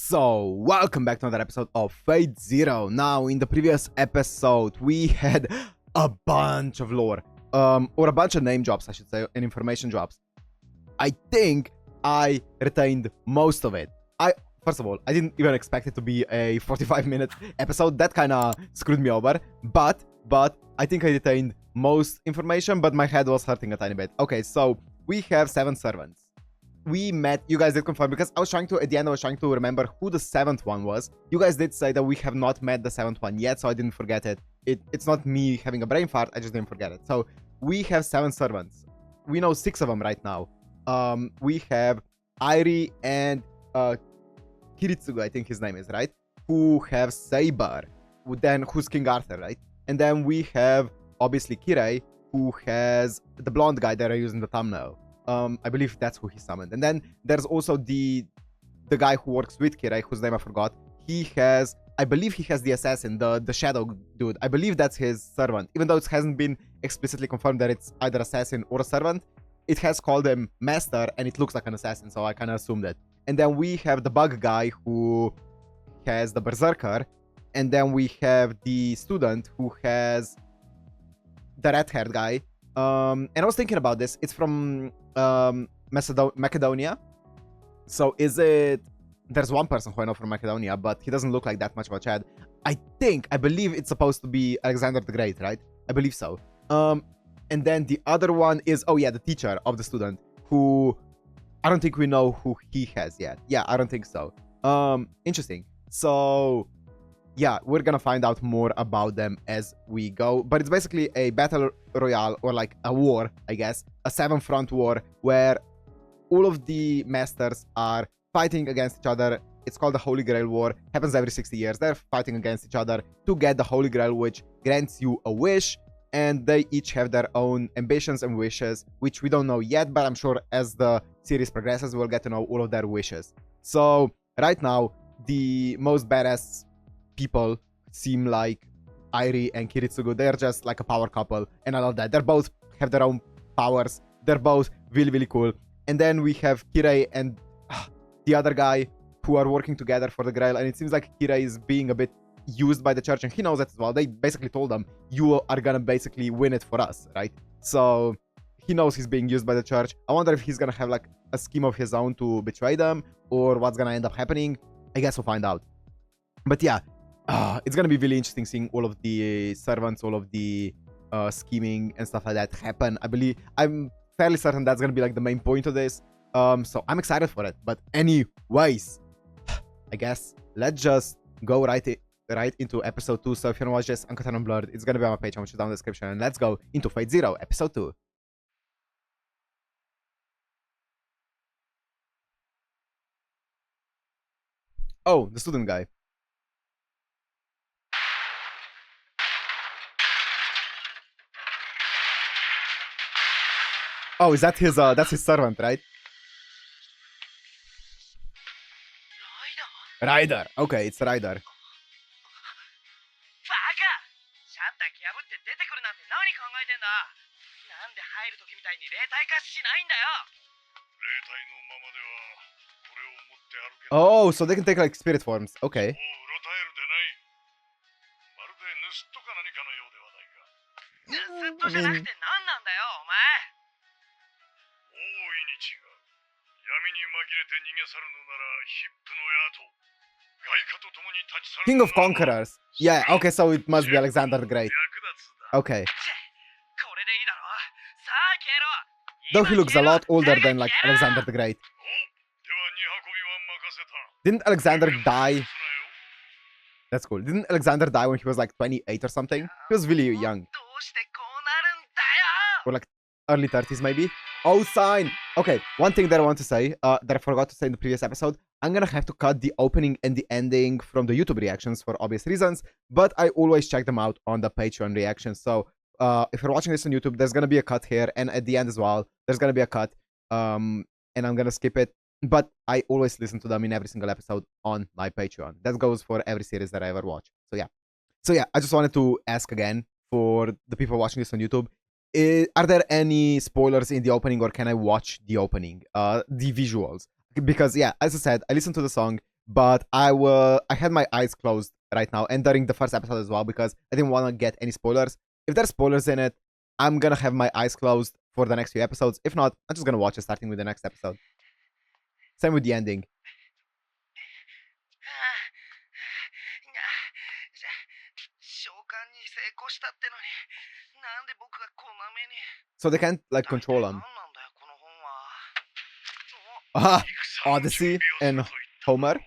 So, welcome back to another episode of Fate Zero. Now, in the previous episode, we had a bunch of lore, or a bunch of name drops, I should say, and information drops. I think I retained most of it. First of all, I didn't even expect it to be a 45-minute episode. That kind of screwed me over. But I think I retained most information, but my head was hurting a tiny bit. Okay, so we have 7 servants. We met, you guys did confirm, because I was trying to, at the end I was trying to remember who the 7th one was. You guys did say that we have not met the 7th one yet, so I didn't forget it. It's not me having a brain fart, I just didn't forget it. So we have 7 servants. We know 6 of them right now. We have Irie and Kiritsugu, I think his name is, right? Who have Saber, who's King Arthur, right? And then we have, obviously, Kirei, who has the blonde guy that I used in the thumbnail. I believe that's who he summoned. And then there's also the guy who works with Kirei, whose name I forgot. He has, I believe he has the assassin, the shadow dude. I believe that's his servant. Even though it hasn't been explicitly confirmed that it's either assassin or a servant, it has called him master and it looks like an assassin, so I kind of assumed it. And then we have the bug guy who has the berserker. And then we have the student who has the red-haired guy. And I was thinking about this. It's from Macedonia. So is it... There's one person who I know from Macedonia, but he doesn't look like that much of a Chad. I believe it's supposed to be Alexander the Great, right? I believe so. And then the other one is, oh yeah, the teacher of the student, who I don't think we know who he has yet. Yeah, I don't think so. Interesting. So yeah, we're gonna find out more about them as we go. But it's basically a battle royale, or like a war, I guess. A 7-front war where all of the masters are fighting against each other. It's called the Holy Grail War. Happens every 60 years. They're fighting against each other to get the Holy Grail, which grants you a wish. And they each have their own ambitions and wishes, which we don't know yet, but I'm sure as the series progresses, we'll get to know all of their wishes. So right now, the most badass people seem like Irie and Kiritsugu. They're just like a power couple, and I love that. They both have their own powers. They're both really, really cool. And then we have Kirei and the other guy who are working together for the Grail, and it seems like Kirei is being a bit used by the church, and he knows that as well. They basically told him, you are gonna basically win it for us, right? So he knows he's being used by the church. I wonder if he's gonna have like a scheme of his own to betray them, or what's gonna end up happening. I guess we'll find out. But yeah, it's gonna be really interesting seeing all of the servants, all of the scheming and stuff like that happen. I'm fairly certain that's gonna be like the main point of this. So I'm excited for it. But anyways, I guess let's just go right into episode 2. So if you want to watch this uncut and unblurred, it's gonna be on my page, which is down in the description. And let's go into Fate Zero, episode 2. Oh, the student guy. Oh, is that his that's his servant, right? Rider. Okay, it's Rider. Oh, so they can take like spirit forms. Okay. King of Conquerors. Yeah, okay, so it must be Alexander the Great. Okay. Though he looks a lot older than like Alexander the Great. Didn't Alexander die? That's cool. Didn't Alexander die when he was like 28 or something? He was really young. Or like early 30s maybe. Oh, sign! Okay, one thing that I want to say, that I forgot to say in the previous episode, I'm gonna have to cut the opening and the ending from the YouTube reactions for obvious reasons, but I always check them out on the Patreon reactions. So if you're watching this on YouTube, there's gonna be a cut here, and at the end as well, there's gonna be a cut, and I'm gonna skip it, but I always listen to them in every single episode on my Patreon. That goes for every series that I ever watch. So yeah, I just wanted to ask again for the people watching this on YouTube, are there any spoilers in the opening, or can I watch the opening, the visuals? Because yeah, as I said, I listened to the song, but I had my eyes closed right now and during the first episode as well because I didn't want to get any spoilers. If there's spoilers in it, I'm gonna have my eyes closed for the next few episodes. If not, I'm just gonna watch it starting with the next episode. Same with the ending. So they can't like control him. Odyssey and Homer.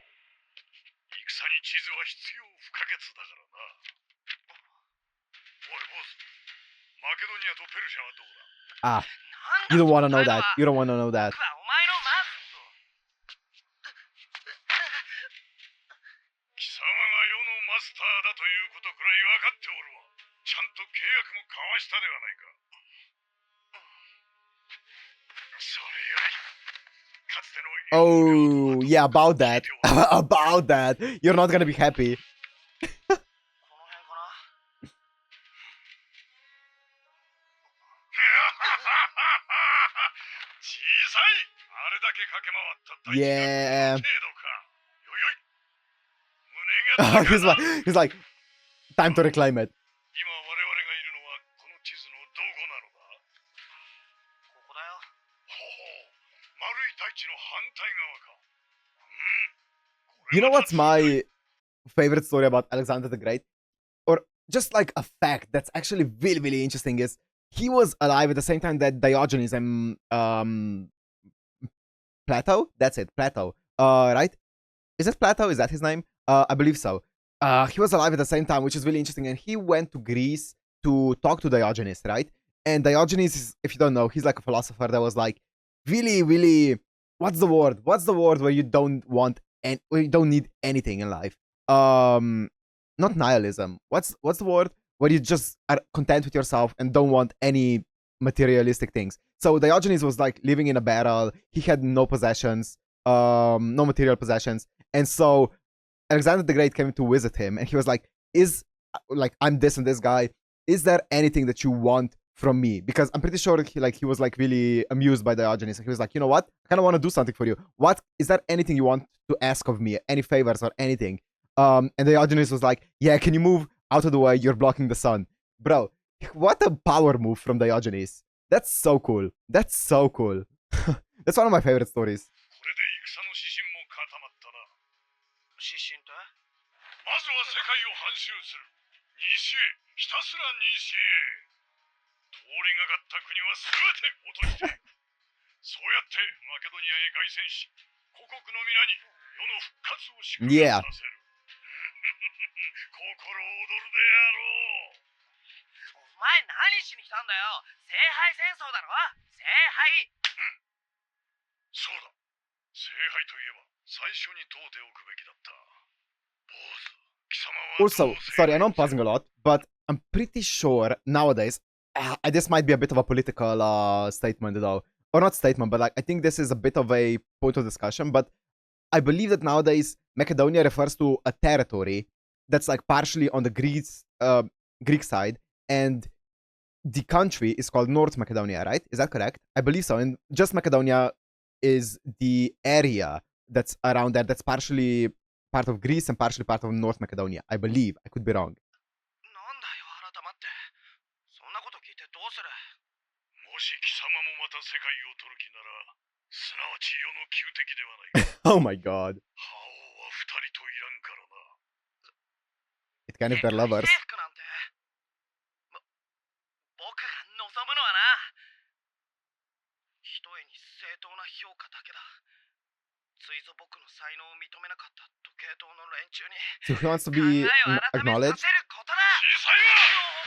You don't want to know that. You don't want to know that. Oh, yeah, about that. About that. You're not gonna be happy. Yeah. He's like, time to reclaim it. You know what's my favorite story about Alexander the Great? Or just like a fact that's actually really, really interesting is he was alive at the same time that Diogenes and Plato? That's it, Plato. Right? Is it Plato? Is that his name? I believe so. He was alive at the same time, which is really interesting. And he went to Greece to talk to Diogenes, right? And Diogenes, is, if you don't know, he's like a philosopher that was like really, really. What's the word? What's the word where you don't want and where you don't need anything in life? Not nihilism. What's the word where you just are content with yourself and don't want any materialistic things? So Diogenes was like living in a barrel. He had no possessions, no material possessions, and so Alexander the Great came to visit him, and he was like, I'm this and this guy. Is there anything that you want from me? Because I'm pretty sure he was like really amused by Diogenes. And he was like, you know what? I kind of want to do something for you. What is there anything you want to ask of me? Any favors or anything? And Diogenes was like, yeah, can you move out of the way? You're blocking the sun, bro. What a power move from Diogenes. That's so cool. That's so cool. That's one of my favorite stories. Yeah. Also, sorry, I know I'm pausing a lot, but I'm pretty sure nowadays, this might be a bit of a political statement though. Or not statement, but like I think this is a bit of a point of discussion, but I believe that nowadays Macedonia refers to a territory that's like partially on the Greek side, and the country is called North Macedonia, right? Is that correct? I believe so. And just Macedonia is the area that's around there that's partially part of Greece and partially part of North Macedonia. I believe. I could be wrong. Oh my god. It can if they're lovers. So he wants to be acknowledged.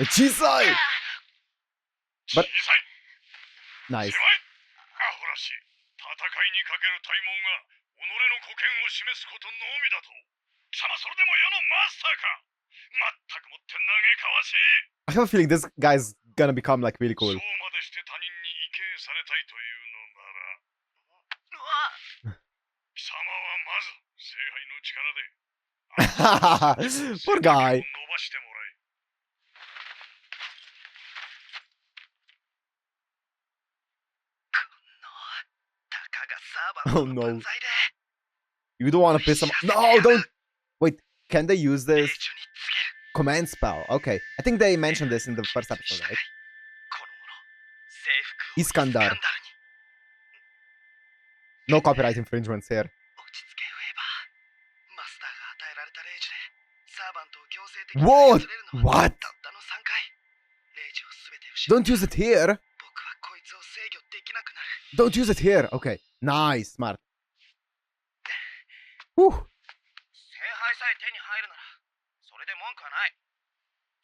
Chisai! But nice. I have a feeling this guy's gonna become like really cool. Poor guy. Oh no. You don't want to piss them off. No, don't. Wait, can they use this command spell? Okay, I think they mentioned this in the first episode, right? Iskandar. No copyright infringements here. What? What? Don't use it here. Don't use it here. Okay, nice, smart. Whew.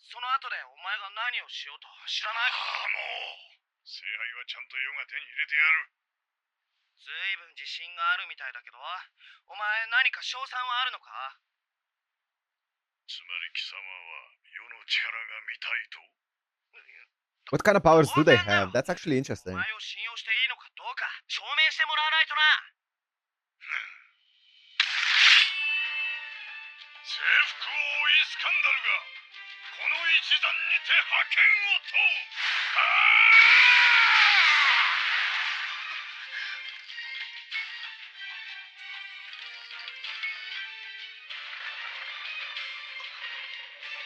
その後でお前が何をしようと知らないか。もう聖杯はちゃんと余が手に入れてやる。ずいぶん自信があるみたいだけど、お前何か賞賛はあるのか。つまり貴様は世の力が見たいと。What kind of powers do they have? That's actually interesting. お前を信用していいのかどうか証明してもらわないとな。征服王イスカンダルがこの一団にて覇権を問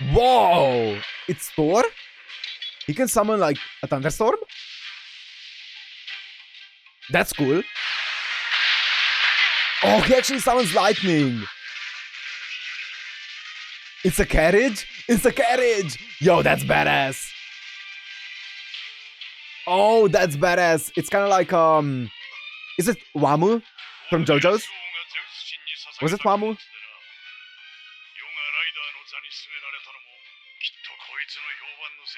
う。Whoa! It's Thor? He can summon like a thunderstorm? That's cool. Oh, he actually summons lightning. It's a carriage? It's a carriage! Yo, that's badass. Oh, that's badass. It's kind of like, is it Wamu from JoJo's? Was it Wamu?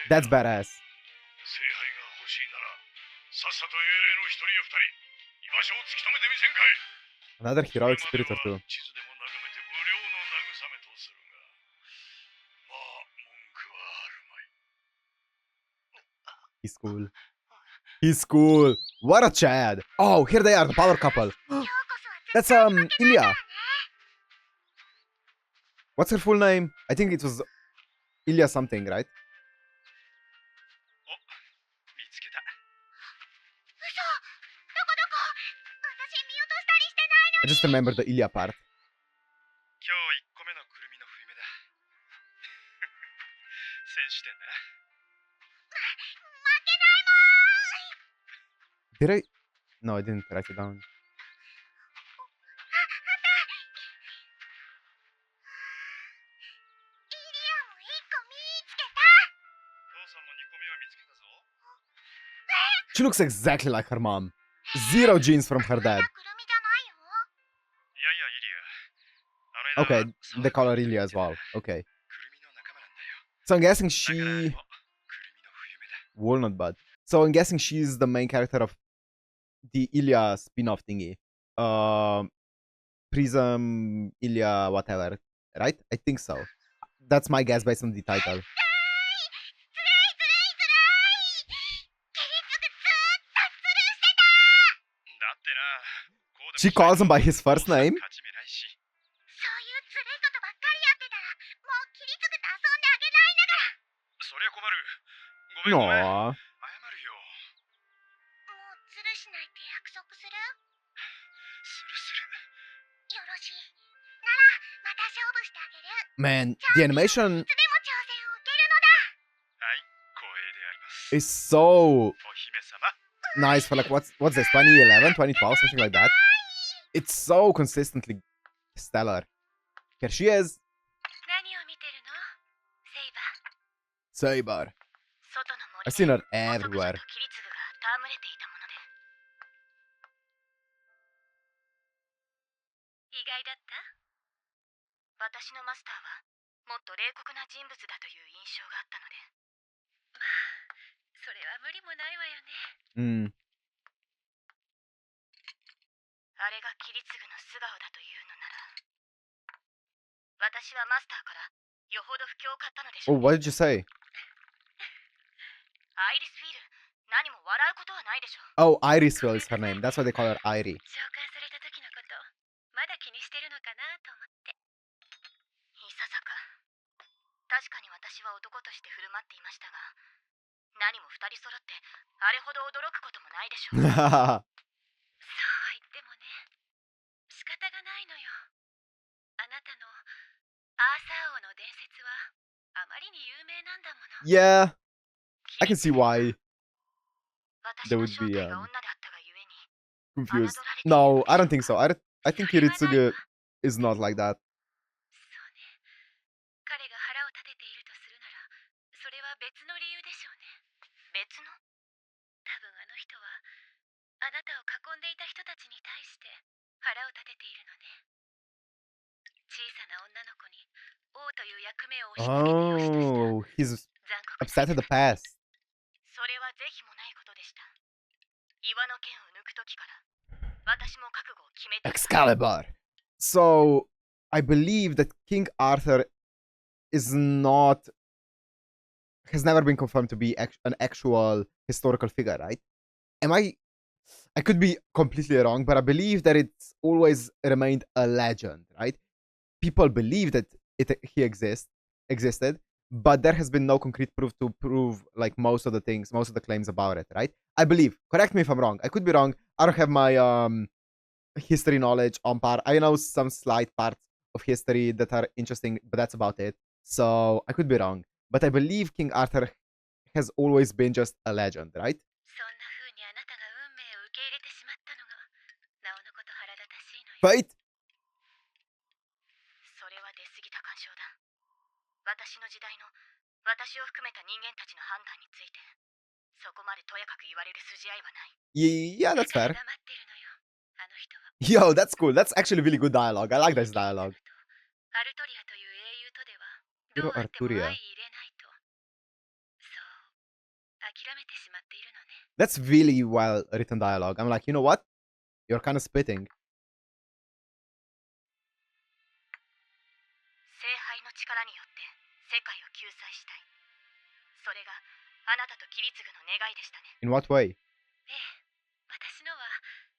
That's badass. Another heroic spirit or two. He's cool. He's cool. What a Chad. Oh, here they are, the power couple. That's Ilya. What's her full name? I think it was Ilya something, right? I just remember the Ilya part. Did I? No, I didn't write it down. She looks exactly like her mom. Zero genes from her dad. Okay, they call her Ilya as well. Okay. So I'm guessing she... Walnut Bud. So I'm guessing she's the main character of the Ilya spin-off thingy. Prism, Ilya, whatever. Right? I think so. That's my guess based on the title. She calls him by his first name? Aww. Man, the animation is so nice for like what's this, 2011, 2012, something like that. It's so consistently stellar. Here she is. Saber. I've seen her everywhere. Mm. あれがキリツグの素顔だというのなら、私はマスターからよほど不況を買ったのでしょう。 Oh, what did you say? アイリスフィール、何も笑うことはないでしょう。 Oh, Irisviel is her name. That's why they call her Irie. 召喚された時のこと、まだ気にしてるのかなと思って。いささか。確かに私は男として振る舞っていましたが、何も二人揃ってあれほど驚くこともないでしょう。そうは言ってもね、仕方がないのよ。Yeah, I can see why they would be confused. No, I don't think so. I think Kiritsugu is not like that. 彼が腹を立てているとするなら、それは別の理由でしょうね。別の？多分あの人は、あなたを囲んでいた人たちに対して腹を立てているのね。小さな女の子に王という役目を押し付けてよしとした。Oh, he's upset at the past. それは是非もないことでした。岩の剣を抜くときから、私も覚悟を決めていた。Excalibur. So, I believe that King Arthur is not has never been confirmed to be an actual historical figure, right? I could be completely wrong, but I believe that it's always remained a legend, right? People believe that he existed, but there has been no concrete proof to prove like most of the claims about it, right? I believe. Correct me if I'm wrong. I could be wrong. I don't have my history knowledge on par. I know some slight parts of history that are interesting, but that's about it. So I could be wrong. But I believe King Arthur has always been just a legend, right? Fate? それは出過ぎた干渉だ。私の時代の私を含めた人間たちの判断について、そこまでとやかく言われる筋合いはない。Yeah, that's fair. Yo, that's cool. That's actually really good dialogue. I like this dialogue. Hero Arturia. That's really well written dialogue. I'm like, you know what? You're kind of spitting. 聖杯の力によって世界を救済したい。それがあなたとキリツグの願いでしたね。In what way? 私のは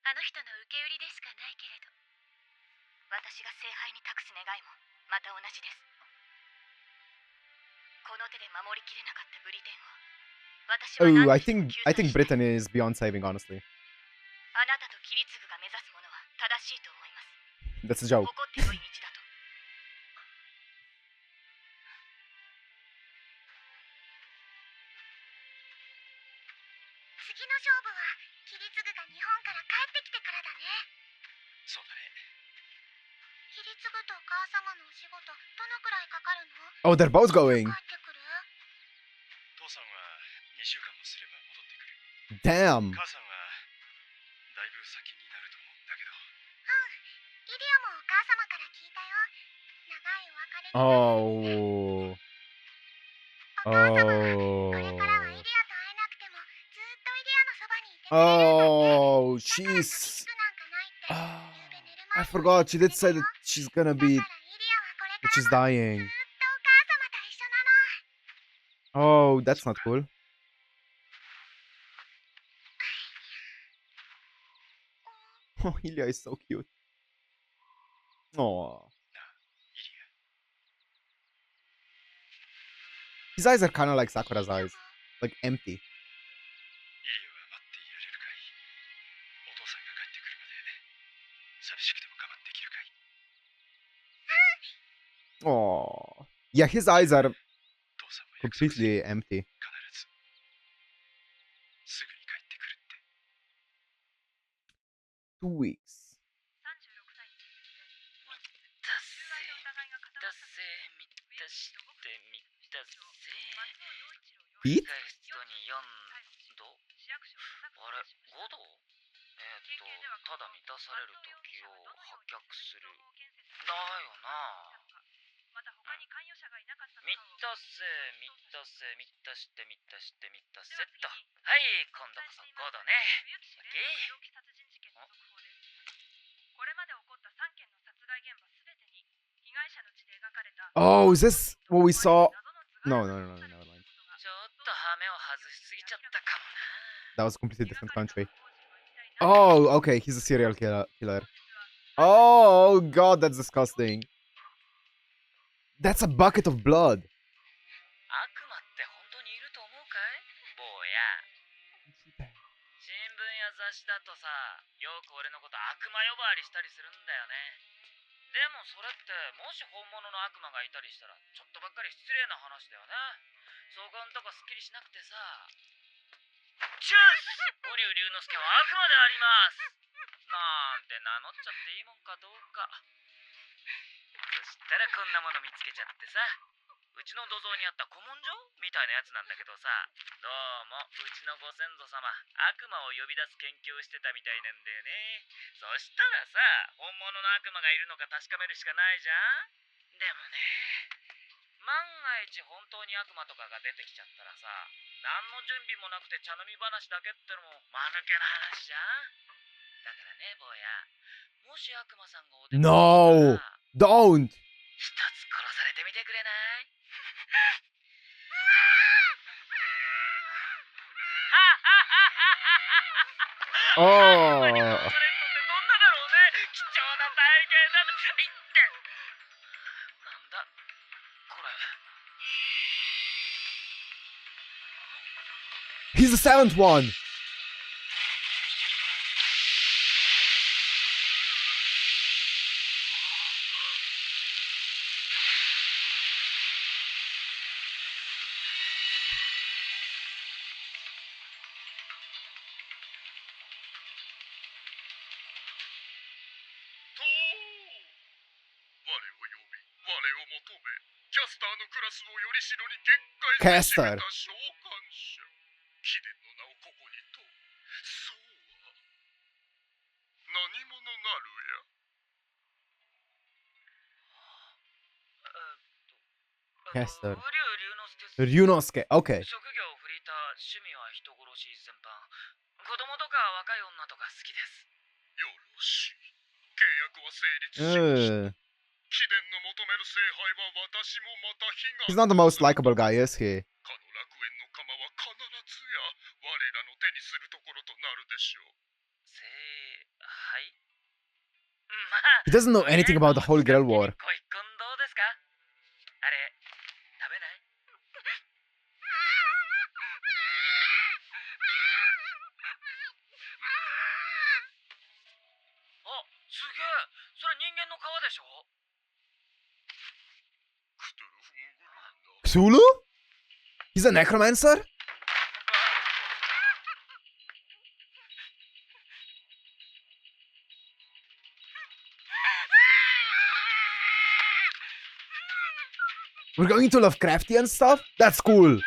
あの人の受け売りでしかないけれど、私が聖杯に託す願いもまた同じです。この手で守りきれなかったブリテンを私は何 I think Britain is beyond saving, honestly. あなたとキリツグが目指すものは正しいと思います。 That's a joke. 誇って良い道だと。次の勝負はキリツグが日本から帰ってきてからだね。そうだね。キリツグとお母様のお仕事どのくらいかかるの？ Oh, they're both going. 父さんは2週間もすれば戻ってくる。 Damn. 母さんはだいぶ先になると思うんだけど。イリアもお母様から聞いたよ。長いお別れになる。 お母様はこれからはイリアと会えなくてもずっとイリアのそばにいてくれるんだって。 Oh, she's... I forgot. She did say that she's gonna be... that she's dying. Oh, that's not cool. Oh, Ilya is so cute. Oh. His eyes are kind of like Sakura's eyes. Like empty. Oh. Yeah, his eyes are completely empty. 2 weeks. Pete? ただ満たされる時を破却する。だよな。また他に関与者がいなかったのかを。満たせ、満たせ、満たして、満たして、満たせっと。はい、今度こそ5度ね。これまで起こった3件の殺害現場すべてに被害者の地で描かれた。Oh, is this what we saw? No, never mind. ちょっと羽目を外しすぎちゃったかもな。 That was a completely different country. Oh, okay, he's a serial killer. Oh, God, that's disgusting. That's a bucket of blood. 悪魔って本当にいると思うかい？坊や。新聞や雑誌だとさ、よく俺のこと悪魔呼ばわりしたりするんだよね。でもそれってもし本物の悪魔がいたりしたらちょっとばっかり失礼な話だよね。そこんとこすっきりしなくてさ。チュース！瓜生龍之介は悪魔であります。なんて名乗っちゃっていいもんかどうか。そしたらこんなもの見つけちゃってさ。うちの土蔵にあった古文書みたいなやつなんだけどさ、どうもうちのご先祖様悪魔を呼び出す研究をしてたみたいなんだよね。そしたらさ、本物の悪魔がいるのか確かめるしかないじゃん。でもね、万が一本当に悪魔とかが出てきちゃったらさ、何の準備もなくて茶飲み話だけってのも間抜けな話じゃん。だからね坊や、もし悪魔さんがお出No! たら Don't! 一つ殺されてみてくれない？Oh. 悪魔に殺されるのってどんなだろうね。貴重な体験だ。いってなんだこれ。 He's the seventh one! Caster. Caster. 瓜生龍之介 Ryunosuke. Okay. 職業フリーター、趣味は人殺し全般。子供とか若い女とか好きです。よろしい。契約は成立しました。 貴殿の求める聖杯は私もまた悲 He's 願 not the most likable guy, is he? かの楽園の釜は必ずや我らの手にするところとなるでしょう。聖杯？まあ He doesn't know anything about the whole girl war. ご一献どうですか？あれ、食べない？あ、すげえ。それ人間の皮でしょ？ Cthulhu? He's a necromancer? We're going to Lovecraftian stuff? That's cool.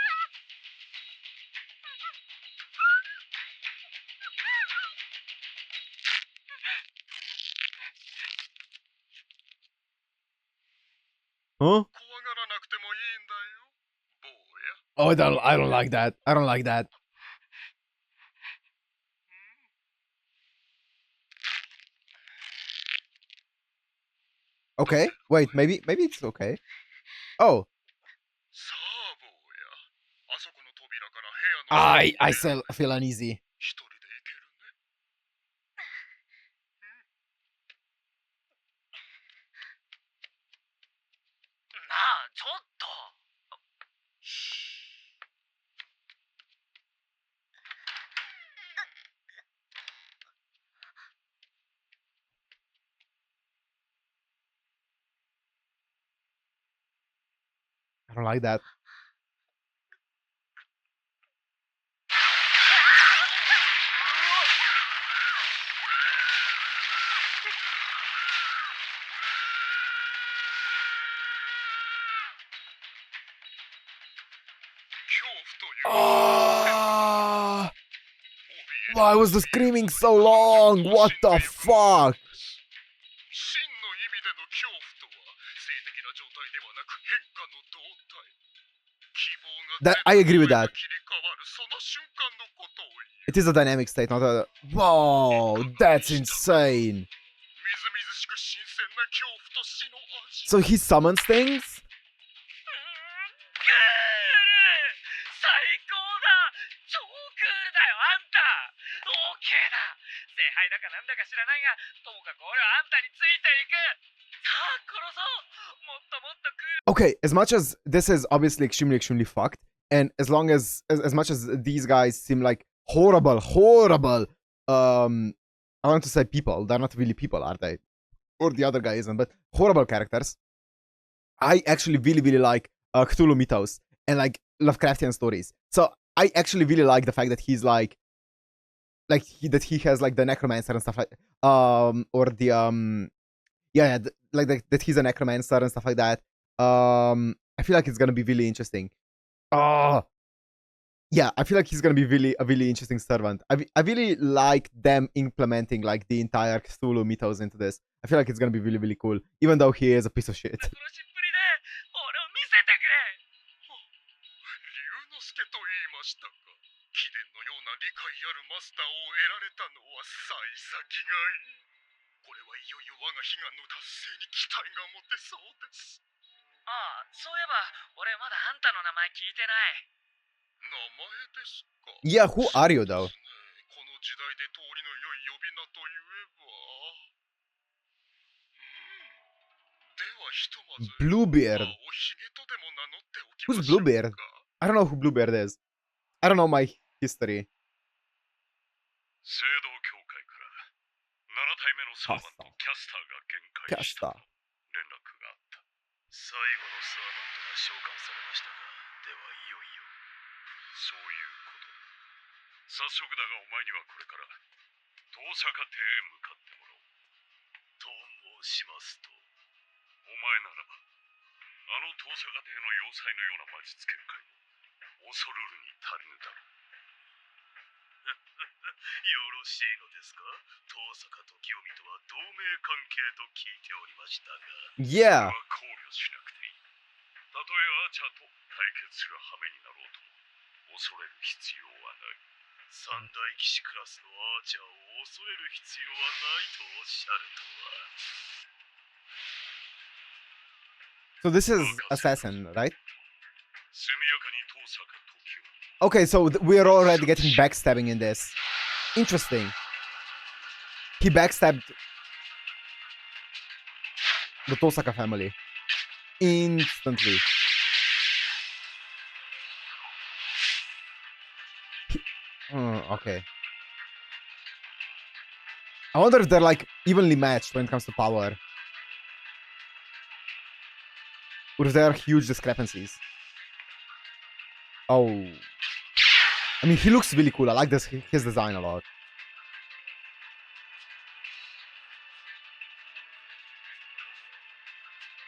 Huh? Oh, I don't like that. I don't like that. Okay. Wait, maybe it's okay. Oh. I still feel uneasy. なあ、ちょっと。 I don't like that. Ah! Why was the screaming so long? What the fuck? I agree with that. It is a dynamic state, not a... Whoa, that's insane. So he summons things? 最高だ。超クールだよあんた。OK だ。聖杯だかなんだか知らないが、ともかく俺はあんたについていく。さあ殺そう。もっともっとクール。 Okay, as much as this is obviously extremely fucked, and as much as these guys seem like horrible, I want to say people, they're not really people, are they? or the other guy isn't, but horrible characters. I actually really like Cthulhu mythos and like Lovecraftian stories. So I actually really like the fact that he's that he has like the necromancer and stuff like or the that he's a necromancer and stuff like that. I feel like it's gonna be really interesting. Yeah, I feel like he's gonna be a really interesting servant. I really like them implementing like the entire Cthulhu mythos into this. I feel like it's gonna be really cool, even though he is a piece of shit. 殺しっぷりで俺を見せてくれ。龍之介と言いましたか。貴殿のような理解あるマスターを得られたのは幸先がいい。これはいよいよ我が悲願の達成に期待が持てそうです。ああ、そういえば俺まだあんたの名前聞いてない。名前ですか。 Yeah, who are you though? この時代で通りの良い呼び名といえば。ではひとまず Bluebeard. おひげとでも名乗っておき Who's ましょうか。 Bluebeard? I don't know who Bluebeard is. I don't know my history. 聖堂教会から7体目のサーバントキャスターが限界した Caster. 連絡があった。最後のサーバントが召喚されましたが、ではいよいよそういうことだ。早速だがお前にはこれから遠坂邸へ向かってもらおう。と申しますと、お前ならばあの遠坂邸の要塞のような魔術結界も恐るるに足りぬだろう。よろしいのですか。遠坂と清美とは同盟関係と聞いておりましたが、 Yeah. 考慮しなくていい。たとえアーチャーと対決する羽目になろうとも恐れる必要はない。三大騎士クラスのアーチャーを恐れる必要はないとおっしゃるとは。 So this is assassin, right? 速やかに遠坂と清美。 Okay, so we are already getting backstabbing in this. Interesting. He backstabbed the Tosaka family instantly. Okay. I wonder if they're like evenly matched when it comes to power. Or if there are huge discrepancies. Oh. I mean, he looks really cool. I like his design a lot.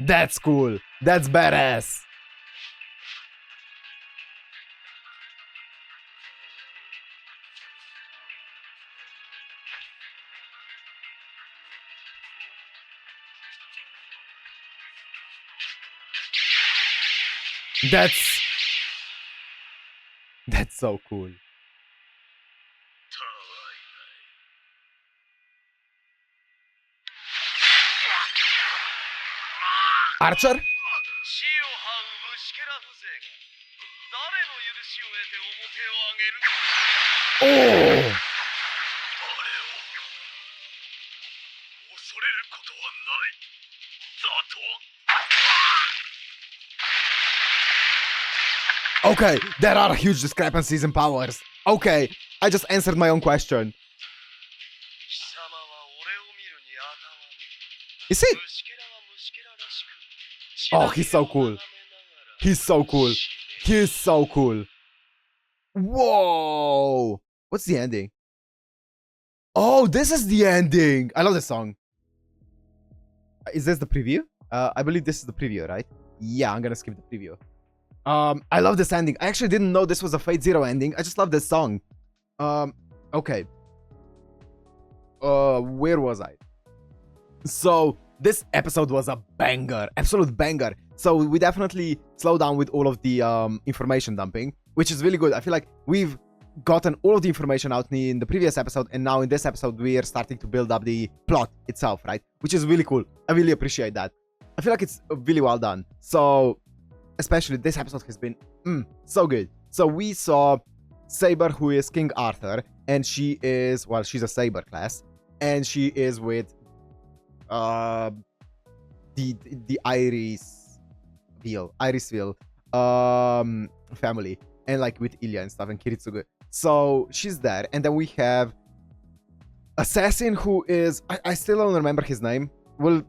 That's cool. That's badass. That's so cool. Archer? 死を這う虫けら風情が誰の許しを得て面を上げる。 Oh! あれを恐れることはないだと。 Okay, there are huge discrepancies in powers. Okay, I just answered my own question. 貴様は俺を見るにあたわぬ。 Is he? 虫けらは虫けららしく。 Oh, he's so cool. He's so cool. He's so cool. Whoa! What's the ending? Oh, this is the ending. I love this song. Is this the preview? I believe this is the preview, right? Yeah, I'm gonna skip the preview. I love this ending. I actually didn't know this was a Fate Zero ending. I just love this song. Okay. Where was I? So, this episode was a banger. Absolute banger. So, we definitely slow down with all of the information dumping, which is really good. I feel like we've gotten all of the information out in the previous episode, and now in this episode, we are starting to build up the plot itself, right? Which is really cool. I really appreciate that. I feel like it's really well done. So, especially this episode has been so good. So we saw Saber, who is King Arthur, and she is, well, she's a Saber class, and she is with the Irisviel family, and like with Ilya and stuff, and Kiritsugu. So she's there, and then we have Assassin, who is, I still don't remember his name, well,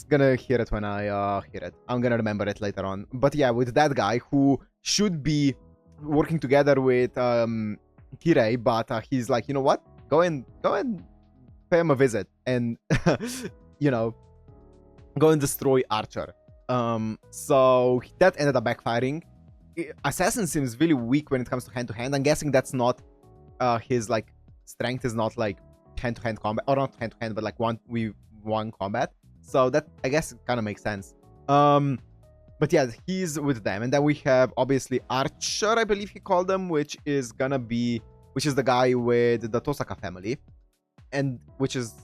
gonna hear it when I hear it. I'm gonna remember it later on. But yeah, with that guy who should be working together with Kirei, but he's like, you know what? Go and pay him a visit and you know, go and destroy Archer. So that ended up backfiring. Assassin seems really weak when it comes to hand-to-hand. I'm guessing that's not his like strength is not like hand-to-hand combat, or not hand-to-hand, but like 1v1 combat. So that, I guess, it kind of makes sense. But yeah, he's with them, and then we have obviously Archer, I believe he called them, which is the guy with the Tosaka family, and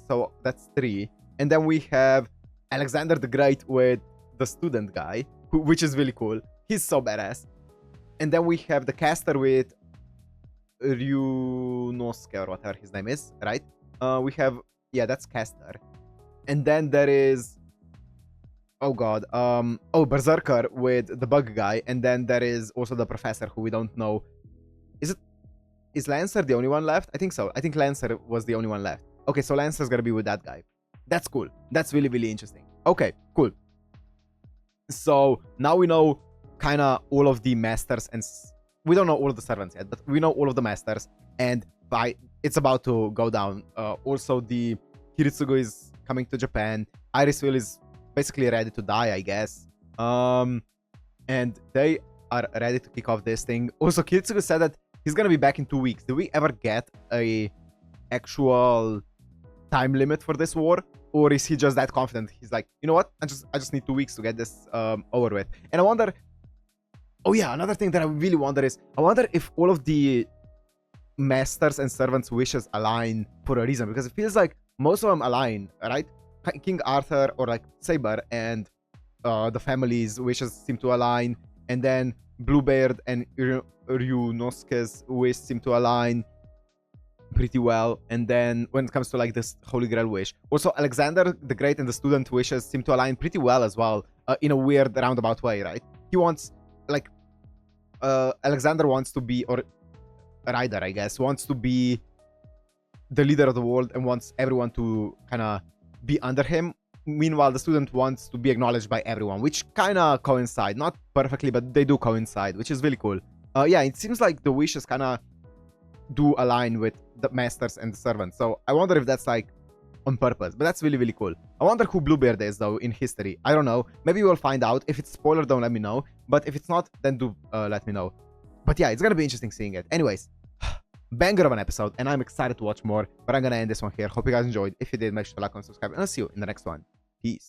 so that's 3. And then we have Alexander the Great with the student guy, which is really cool. He's so badass. And then we have the caster with Ryunosuke, or whatever his name is, right? We have, yeah, that's caster. And then there is, oh god, Berserker with the bug guy. And then there is also the professor, who we don't know. Is Lancer the only one left? I think so. I think Lancer was the only one left. Okay, so Lancer's gonna be with that guy. That's cool. That's really, really interesting. Okay, cool. So now we know kind of all of the masters, and we don't know all of the servants yet, but we know all of the masters, and it's about to go down. Also, the Kiritsugu is coming to Japan. Irisviel is basically ready to die, I guess. And they are ready to kick off this thing. Also, Kiritsugu said that he's gonna be back in 2 weeks. Do we ever get a actual time limit for this war? Or is he just that confident? He's like, you know what? I just need 2 weeks to get this over with. And I wonder... Oh yeah, another thing that I really wonder is... I wonder if all of the masters and servants' wishes align for a reason. Because it feels like most of them align, right? King Arthur or like Saber and the family's wishes seem to align. And then Bluebeard and Ryunosuke's wish seem to align pretty well. And then when it comes to like this Holy Grail wish, also Alexander the Great and the student wishes seem to align pretty well as well, in a weird roundabout way, right? He wants, like, Alexander wants to be, or Ryder, I guess, wants to be the leader of the world and wants everyone to kind of be under him. Meanwhile, the student wants to be acknowledged by everyone, which kind of coincide, not perfectly, but they do coincide, which is really cool. Yeah, it seems like the wishes kind of do align with the masters and the servants. So I wonder if that's like on purpose, but that's really, really cool. I wonder who Bluebeard is though in history. I don't know. Maybe we'll find out. If it's spoiler, don't let me know. But if it's not, then do let me know. But yeah, it's gonna be interesting seeing it. Anyways, banger of an episode, and I'm excited to watch more. But I'm gonna end this one here. Hope you guys enjoyed. If you did, make sure to like and subscribe, and I'll see you in the next one. Peace.